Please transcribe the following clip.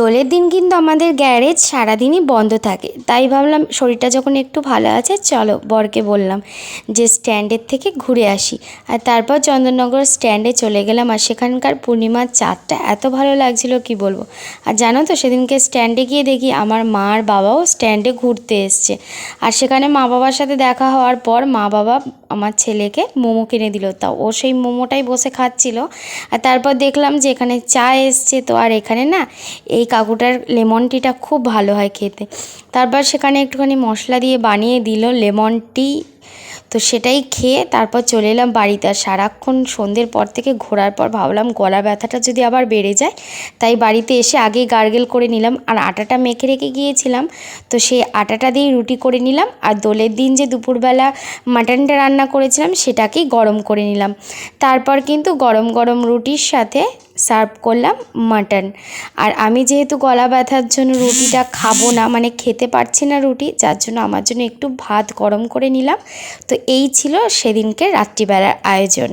দোলের দিন কিন্তু আমাদের গ্যারেজ সারাদিনই বন্ধ থাকে, তাই ভাবলাম শরীরটা যখন একটু ভালো আছে চলো বরকে বললাম যে স্ট্যান্ডের থেকে ঘুরে আসি। আর তারপর চন্দননগর স্ট্যান্ডে চলে গেলাম। আর সেখানকার পূর্ণিমার চাঁদটা এত ভালো লাগছিল কি বলবো। আর জানো তো সেদিনকে স্ট্যান্ডে গিয়ে দেখি আমার মা আর বাবাও স্ট্যান্ডে ঘুরতে এসছে। আর সেখানে মা বাবার সাথে দেখা হওয়ার পর মা বাবা আমার ছেলেকে মোমো কিনে দিল, তাও ও সেই মোমোটাই বসে খাচ্ছিল। আর তারপর দেখলাম যে এখানে চা এসছে, তো আর এখানে না এই কাকুটার লেমন টিটা খুব ভালো হয় খেতে। তারপর সেখানে একটুখানি মশলা দিয়ে বানিয়ে দিল লেমন টি, তো সেটাই খেয়ে তারপর চলে এলাম বাড়িতে। আর সারাক্ষণ সন্ধ্যের পর থেকে ঘোরার পর ভাবলাম গলা ব্যথাটা যদি আবার বেড়ে যায়, তাই বাড়িতে এসে আগেই গার্গেল করে নিলাম। আর আটাটা মেখে রেখে গিয়েছিলাম, তো সেই আটাটা দিয়েই রুটি করে নিলাম। আর দোলের দিন যে দুপুরবেলা মাটনটা রান্না করেছিলাম সেটাকেই গরম করে নিলাম। তারপর কিন্তু গরম গরম রুটির সাথে সার্ভ করলাম মাটন। আর আমি যেহেতু গলা ব্যথার জন্য রুটিটা খাবো না, মানে খেতে পারছি না রুটি, যার জন্য আমার জন্য একটু ভাত গরম করে নিলাম। তো এই ছিল সেদিনকে রাত্রিবেলার আয়োজন।